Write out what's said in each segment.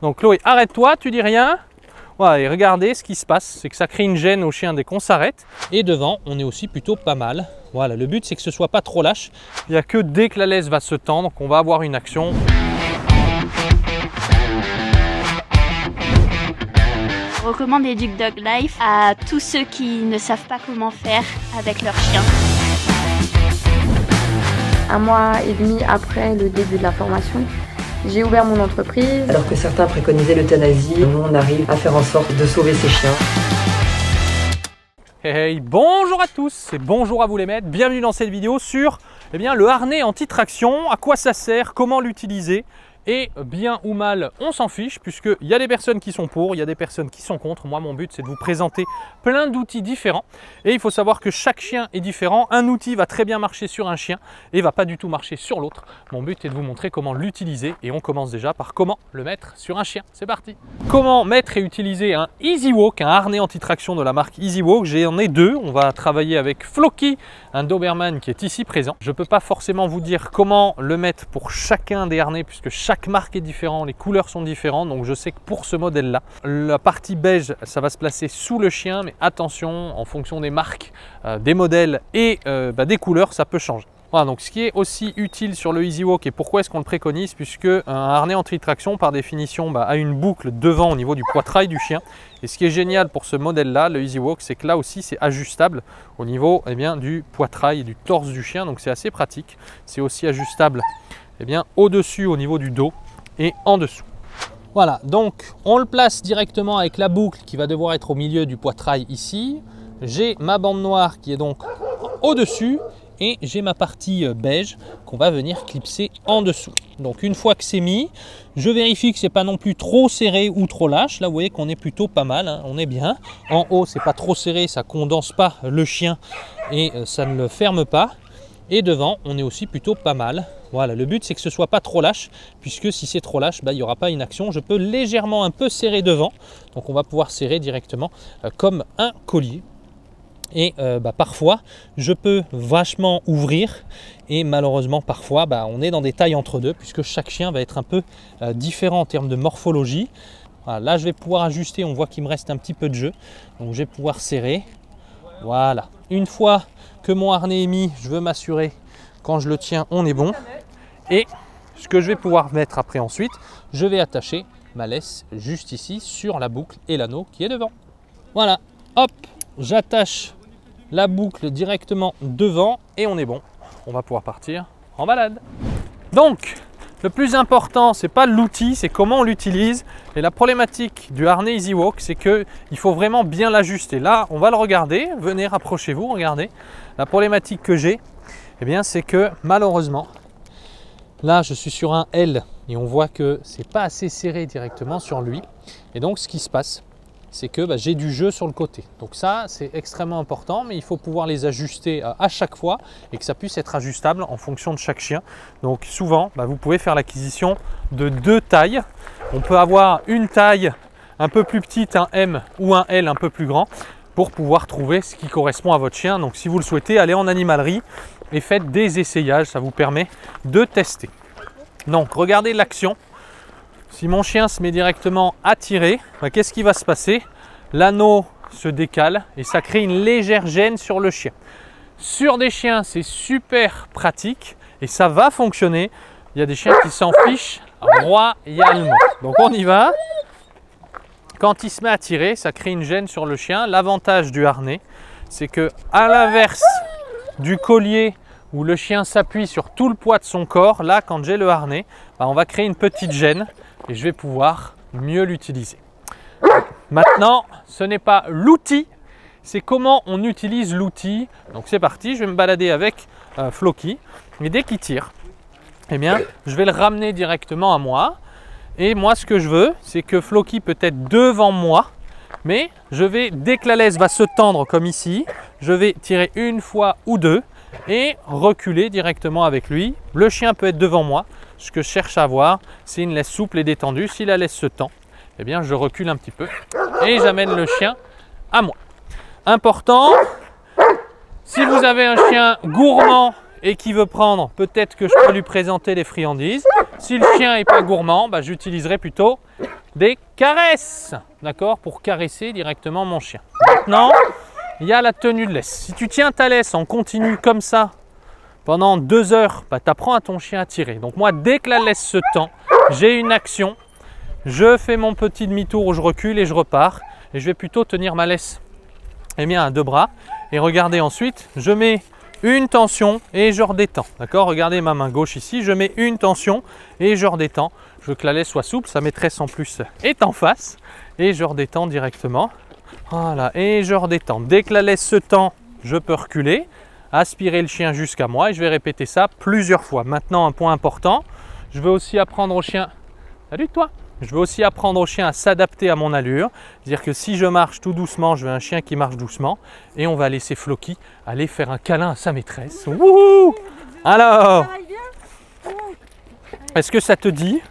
Donc Chloé, arrête-toi, tu dis rien. Voilà, et regardez ce qui se passe, c'est que ça crée une gêne au chien dès qu'on s'arrête. Et devant, on est aussi plutôt pas mal. Voilà, le but c'est que ce soit pas trop lâche. Il n'y a que dès que la laisse va se tendre qu'on va avoir une action. Je recommande Educ Dog Life à tous ceux qui ne savent pas comment faire avec leur chien. 1 mois et demi après le début de la formation, j'ai ouvert mon entreprise. Alors que certains préconisaient l'euthanasie, nous on arrive à faire en sorte de sauver ces chiens. Hey, bonjour à tous et bonjour à vous les maîtres. Bienvenue dans cette vidéo sur le harnais anti-traction, à quoi ça sert, comment l'utiliser. Et bien ou mal, on s'en fiche puisqu'il y a des personnes qui sont pour, il y a des personnes qui sont contre. Moi, mon but, c'est de vous présenter plein d'outils différents. Et il faut savoir que chaque chien est différent. Un outil va très bien marcher sur un chien et va pas du tout marcher sur l'autre. Mon but est de vous montrer comment l'utiliser et on commence déjà par comment le mettre sur un chien. C'est parti! Comment mettre et utiliser un Easy Walk, un harnais anti-traction de la marque Easy Walk. J'en ai deux. On va travailler avec Floki, un Doberman qui est ici présent. Je ne peux pas forcément vous dire comment le mettre pour chacun des harnais puisque chaque marque est différent, les couleurs sont différentes, donc je sais que pour ce modèle là, la partie beige ça va se placer sous le chien, mais attention, en fonction des marques, des modèles et des couleurs, ça peut changer. Voilà, donc ce qui est aussi utile sur le Easy Walk et pourquoi est-ce qu'on le préconise, puisque un harnais anti-traction par définition a une boucle devant au niveau du poitrail du chien. Et ce qui est génial pour ce modèle là, le Easy Walk, c'est que là aussi c'est ajustable au niveau du poitrail et du torse du chien, donc c'est assez pratique. C'est aussi ajustable au-dessus au niveau du dos et en dessous. Voilà, donc on le place directement avec la boucle qui va devoir être au milieu du poitrail ici. J'ai ma bande noire qui est donc au-dessus et j'ai ma partie beige qu'on va venir clipser en dessous. Donc une fois que c'est mis, je vérifie que c'est pas non plus trop serré ou trop lâche. Là vous voyez qu'on est plutôt pas mal, hein, on est bien. En haut c'est pas trop serré, ça condense pas le chien et ça ne le ferme pas. Et devant, on est aussi plutôt pas mal. Voilà, le but c'est que ce soit pas trop lâche, puisque si c'est trop lâche, il n'y aura pas une action. Je peux légèrement un peu serrer devant, donc on va pouvoir serrer directement comme un collier. Et parfois, je peux vachement ouvrir et malheureusement parfois, on est dans des tailles entre deux, puisque chaque chien va être un peu différent en termes de morphologie. Voilà, là, je vais pouvoir ajuster, on voit qu'il me reste un petit peu de jeu, donc je vais pouvoir serrer. Voilà, une fois que mon harnais est mis, je veux m'assurer quand je le tiens, on est bon. Et ce que je vais pouvoir mettre après ensuite, je vais attacher ma laisse juste ici sur la boucle et l'anneau qui est devant. Voilà, hop, j'attache la boucle directement devant et on est bon. On va pouvoir partir en balade. Donc, le plus important, c'est pas l'outil, c'est comment on l'utilise. Et la problématique du harnais Easy Walk, c'est qu'il faut vraiment bien l'ajuster. Là, on va le regarder. Venez, rapprochez-vous, regardez. La problématique que j'ai, c'est que malheureusement, là, je suis sur un L et on voit que c'est pas assez serré directement sur lui. Et donc, ce qui se passe, c'est que j'ai du jeu sur le côté. Donc ça, c'est extrêmement important, mais il faut pouvoir les ajuster à chaque fois et que ça puisse être ajustable en fonction de chaque chien. Donc souvent, vous pouvez faire l'acquisition de deux tailles. On peut avoir une taille un peu plus petite, un M ou un L un peu plus grand pour pouvoir trouver ce qui correspond à votre chien. Donc si vous le souhaitez, allez en animalerie et faites des essayages, ça vous permet de tester. Donc regardez l'action. Si mon chien se met directement à tirer, qu'est-ce qui va se passer? L'anneau se décale et ça crée une légère gêne sur le chien. Sur des chiens, c'est super pratique et ça va fonctionner. Il y a des chiens qui s'en fichent royalement. Donc on y va. Quand il se met à tirer, ça crée une gêne sur le chien. L'avantage du harnais, c'est que à l'inverse du collier où le chien s'appuie sur tout le poids de son corps, là quand j'ai le harnais, on va créer une petite gêne et je vais pouvoir mieux l'utiliser. Maintenant, ce n'est pas l'outil, c'est comment on utilise l'outil. Donc c'est parti, je vais me balader avec Floki et dès qu'il tire, je vais le ramener directement à moi. Et moi, ce que je veux, c'est que Floki peut être devant moi, mais dès que la laisse va se tendre comme ici, je vais tirer une fois ou deux et reculer directement avec lui. Le chien peut être devant moi. Ce que je cherche à avoir, c'est une laisse souple et détendue. Si la laisse se tend, je recule un petit peu et j'amène le chien à moi. Important, si vous avez un chien gourmand et qui veut prendre, peut-être que je peux lui présenter les friandises. Si le chien n'est pas gourmand, j'utiliserai plutôt des caresses, d'accord, pour caresser directement mon chien. Maintenant, il y a la tenue de laisse. Si tu tiens ta laisse en continu comme ça pendant 2 heures, bah, tu apprends à ton chien à tirer. Donc moi, dès que la laisse se tend, j'ai une action. Je fais mon petit demi-tour où je recule et je repars. Et je vais plutôt tenir ma laisse à 2 bras. Et regardez ensuite, je mets une tension et je redétends. D'accord? Regardez ma main gauche ici, je mets une tension et je redétends. Je veux que la laisse soit souple, sa maîtresse en plus est en face. Et je redétends directement. Voilà, et je redétends. Dès que la laisse se tend, je peux reculer, aspirer le chien jusqu'à moi et je vais répéter ça plusieurs fois. Maintenant, un point important, je veux aussi apprendre au chien, salut toi, je veux aussi apprendre au chien à s'adapter à mon allure. C'est-à-dire que si je marche tout doucement, je veux un chien qui marche doucement et on va laisser Floki aller faire un câlin à sa maîtresse. Wouhou! Alors, est-ce que ça te dit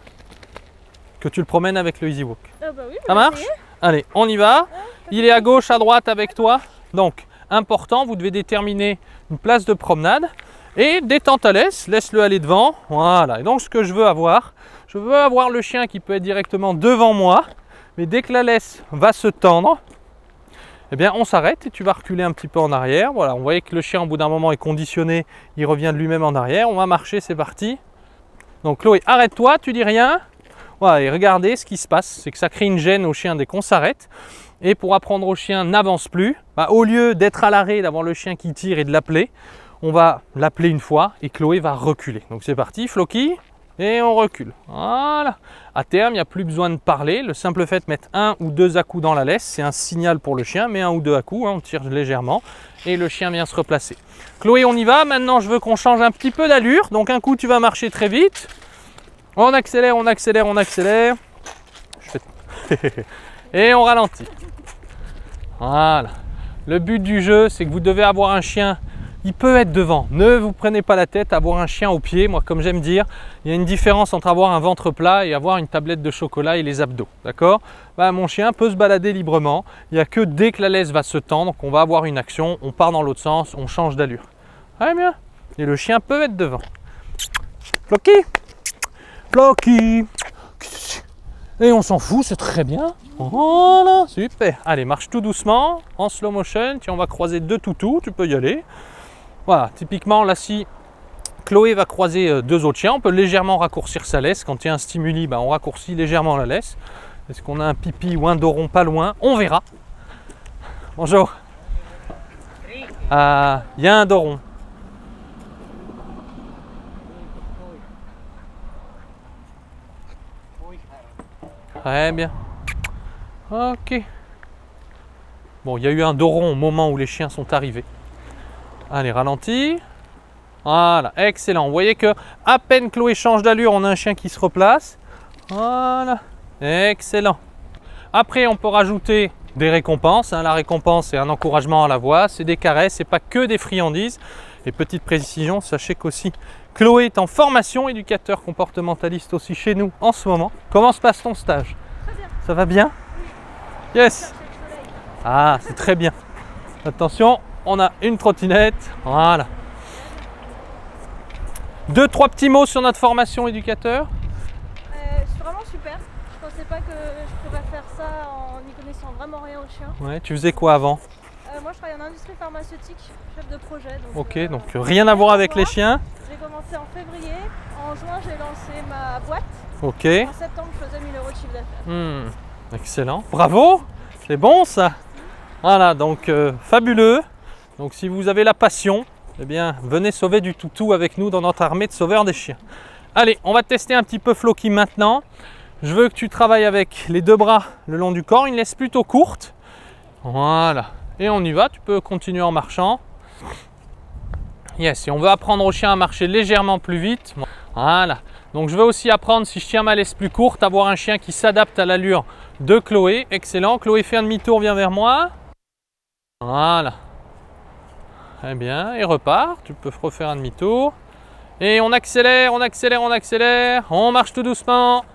que tu le promènes avec le Easy Walk? Bah oui, ça marche? Allez, on y va. Il est à gauche, à droite avec toi. Donc, important, vous devez déterminer une place de promenade. Et détends ta laisse, laisse-le aller devant. Voilà. Et donc, ce que je veux avoir le chien qui peut être directement devant moi. Mais dès que la laisse va se tendre, eh bien, on s'arrête et tu vas reculer un petit peu en arrière. Voilà, on voyait que le chien, au bout d'un moment, est conditionné. Il revient de lui-même en arrière. On va marcher, c'est parti. Donc, Chloé, arrête-toi, tu dis rien. Voilà, et regardez ce qui se passe, c'est que ça crée une gêne au chien dès qu'on s'arrête. Et pour apprendre au chien, n'avance plus. Bah, au lieu d'être à l'arrêt, d'avoir le chien qui tire et de l'appeler, on va l'appeler une fois et Chloé va reculer. Donc c'est parti, Floki, et on recule. Voilà. À terme, il n'y a plus besoin de parler. Le simple fait de mettre 1 ou 2 à-coups dans la laisse, c'est un signal pour le chien. Mais 1 ou 2 à-coups, on tire légèrement et le chien vient se replacer. Chloé, on y va. Maintenant, je veux qu'on change un petit peu d'allure. Donc un coup, tu vas marcher très vite. On accélère, on accélère, on accélère. Et on ralentit. Voilà. Le but du jeu, c'est que vous devez avoir un chien. Il peut être devant. Ne vous prenez pas la tête. Avoir un chien au pied, moi, comme j'aime dire, il y a une différence entre avoir un ventre plat et avoir une tablette de chocolat et les abdos. D'accord? Bah, mon chien peut se balader librement. Il n'y a que dès que la laisse va se tendre qu'on va avoir une action. On part dans l'autre sens, on change d'allure. Allez bien. Et le chien peut être devant. Floki. Floki. Et on s'en fout, c'est très bien. Voilà, super. Allez, marche tout doucement, en slow motion. Tiens, on va croiser 2 toutous, tu peux y aller. Voilà, typiquement, là, si Chloé va croiser 2 autres chiens, on peut légèrement raccourcir sa laisse. Quand il y a un stimuli, on raccourcit légèrement la laisse. Est-ce qu'on a un pipi ou un doron pas loin? On verra. Bonjour. Ah, il y a un doron. Très bien. Ok. Bon, il y a eu un doron au moment où les chiens sont arrivés. Allez, ralentis. Voilà, excellent. Vous voyez que à peine Chloé change d'allure, on a un chien qui se replace. Voilà, excellent. Après, on peut rajouter des récompenses. La récompense, c'est un encouragement à la voix, c'est des caresses, c'est pas que des friandises. Et petite précision, sachez qu'aussi Chloé est en formation, éducateur comportementaliste aussi chez nous en ce moment. Comment se passe ton stage? Très bien. Ça va bien? Yes. Ah, c'est très bien. Attention, on a une trottinette. Voilà. 2-3 petits mots sur notre formation éducateur. C'est vraiment super. Je pensais pas que je pourrais faire ça en n'y connaissant vraiment rien au chien. Ouais, tu faisais quoi avant? Moi je travaille en industrie pharmaceutique, chef de projet. Donc, rien à voir avec les chiens. J'ai commencé en février. En juin, j'ai lancé ma boîte. Ok. En septembre, je faisais 1000 € de chiffre d'affaires. Excellent. Bravo. C'est bon ça. Voilà, donc fabuleux. Donc si vous avez la passion, eh bien venez sauver du toutou avec nous dans notre armée de sauveurs des chiens. Allez, on va tester un petit peu Floki maintenant. Je veux que tu travailles avec les 2 bras le long du corps, une laisse plutôt courte. Voilà. Et on y va, tu peux continuer en marchant. Yes, et on veut apprendre au chien à marcher légèrement plus vite. Voilà. Donc je veux aussi apprendre, si je tiens ma laisse plus courte, avoir un chien qui s'adapte à l'allure de Chloé. Excellent. Chloé, fais un demi-tour, viens vers moi. Voilà. Très bien. Et repart. Tu peux refaire un demi-tour. Et on accélère, on accélère, on accélère. On marche tout doucement.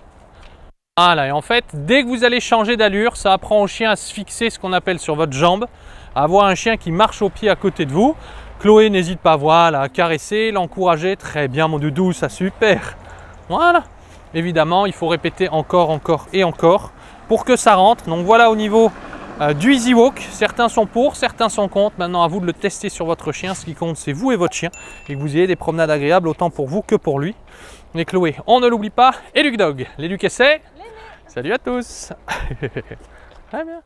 Voilà. Et en fait, dès que vous allez changer d'allure, ça apprend au chien à se fixer, ce qu'on appelle sur votre jambe, à avoir un chien qui marche au pied à côté de vous. Chloé, n'hésite pas, voilà, à caresser, l'encourager. Très bien, mon doudou, ça super. Voilà. évidemment, il faut répéter encore et encore pour que ça rentre. Donc voilà au niveau du Easy Walk. Certains sont pour, certains sont contre. Maintenant, à vous de le tester sur votre chien. Ce qui compte, c'est vous et votre chien. Et que vous ayez des promenades agréables autant pour vous que pour lui. Et Chloé, on ne l'oublie pas. Educ Dog, l'éduc essai. Salut à tous. Très bien.